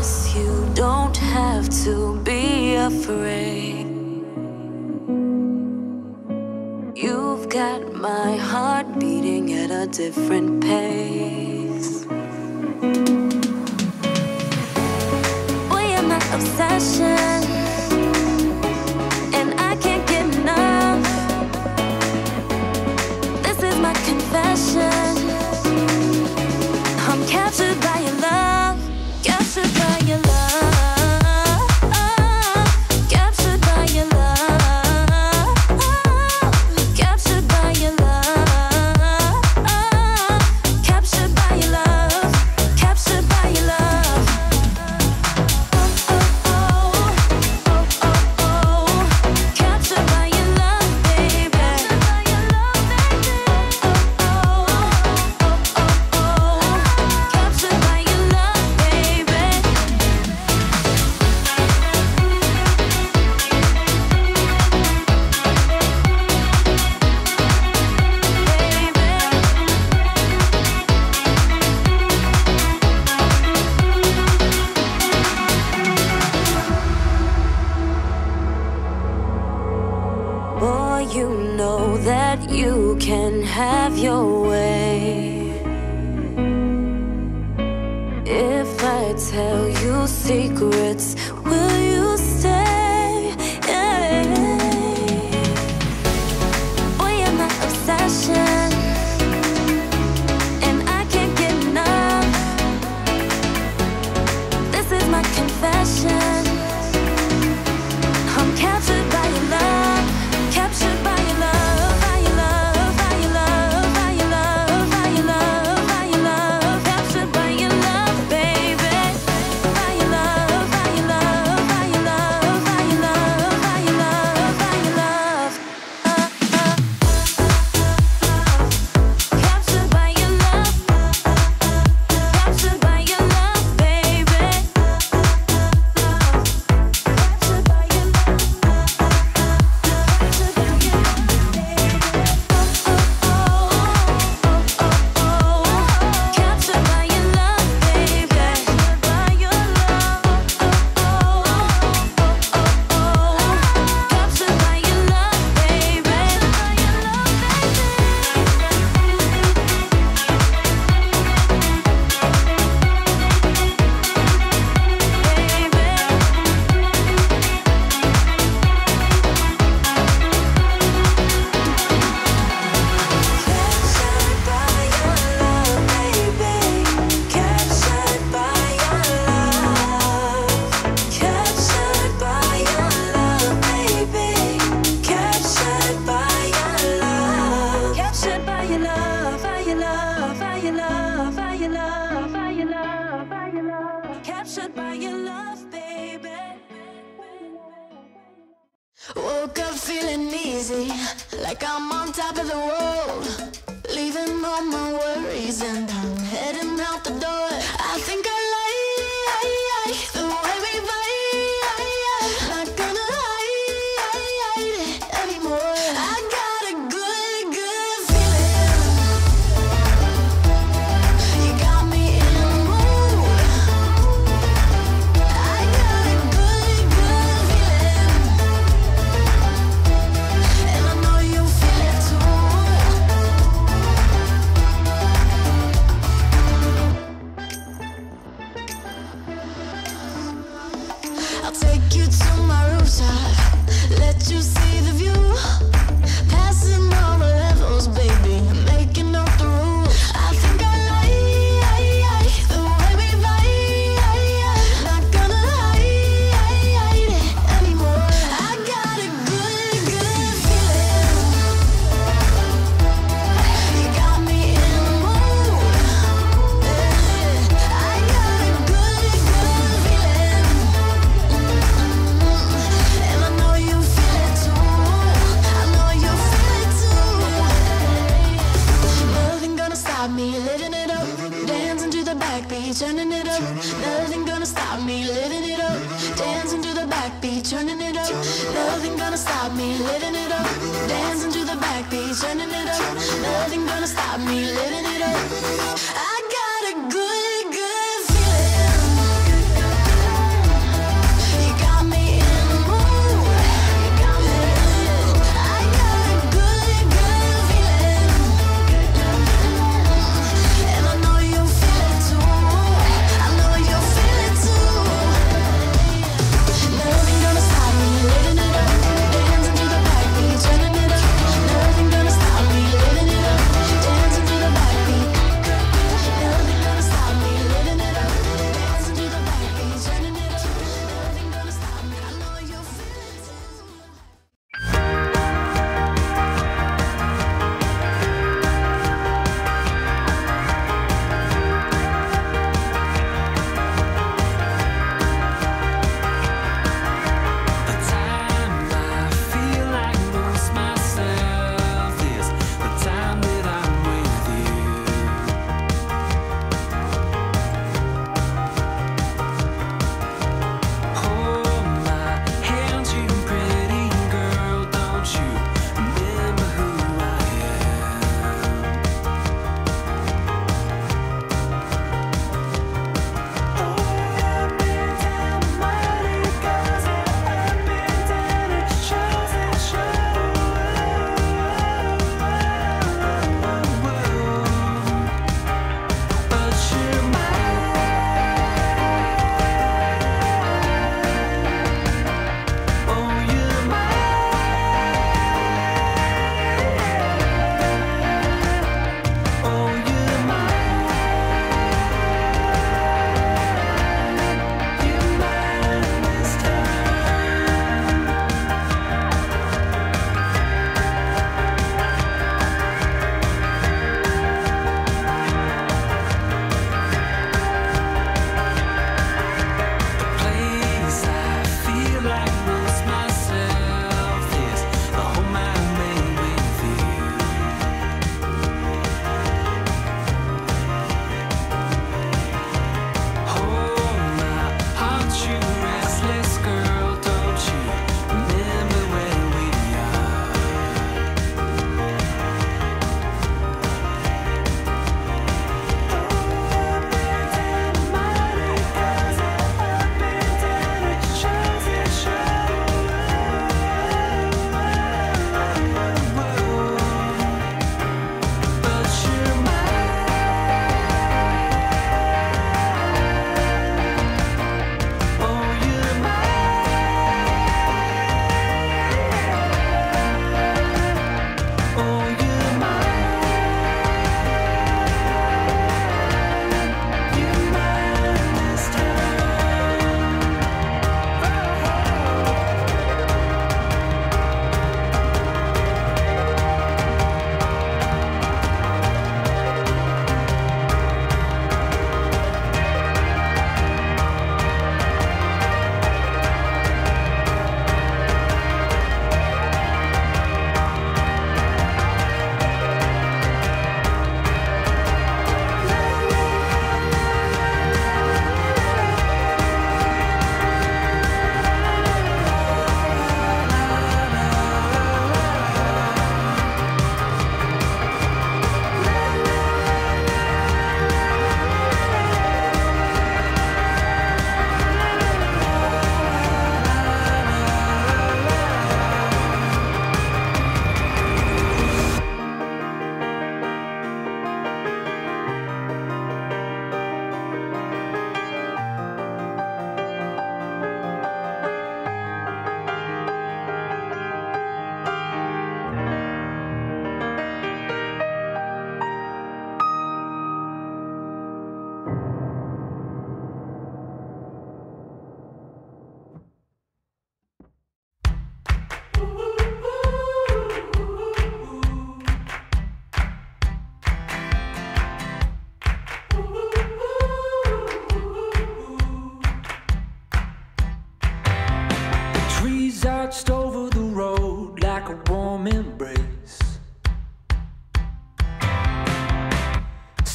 promise you don't have to be afraid. You've got my heart beating at a different pace. Boy, you're my obsession, and I can't get enough. This is my confession. I'm captured by your love, captured by your love. You can have your way. If I tell you secrets, will you stay? Yeah. Boy, you're my obsession, and I can't get enough. This is my confession. I'm captured by your love, captured by your love. Woke up feeling easy, like I'm on top of the world. Leaving all my worries and I'm heading out the door. I think I like the way we vibe. Not gonna hide it anymore. I got a good, good feeling. You got me in the mood. I got a good, good feeling. And I know you feel it too. I'll take you to my rooftop, let you see the view. Passing all the levels, baby, making up the rules. I think I like the way we vibe. Not gonna hide it anymore. I got a good, good feeling. You got me in the mood. I got a good, good feeling. And I know you feel it too. I know you feel it too. Nothing gonna stop me living it up, dancing to the backbeat, turning it up. Nothing gonna stop me living it up, dancing to the backbeat, turning it up. Nothing gonna stop me living it up, dancing to the backbeat, turning it up. Nothing gonna stop me living it up. I got a good, good feeling.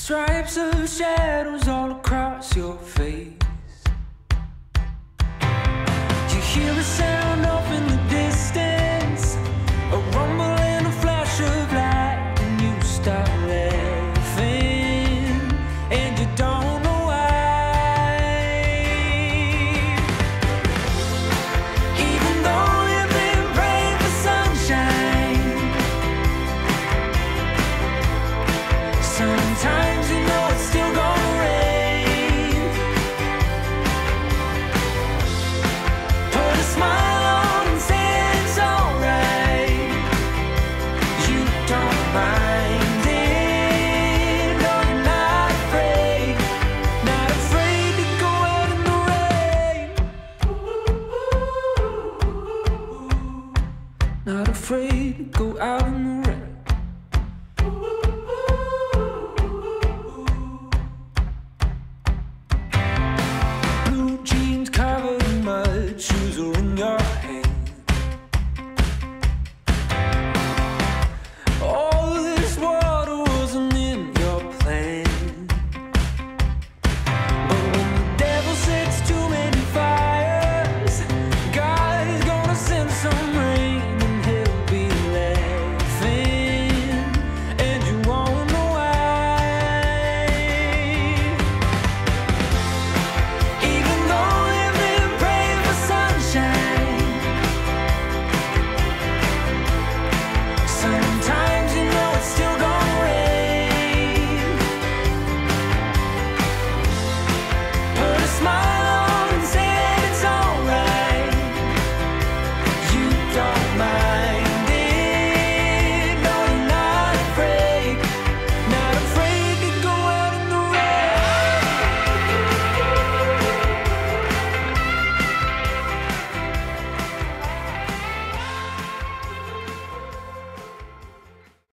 Stripes of shadows all across your face. You hear the sound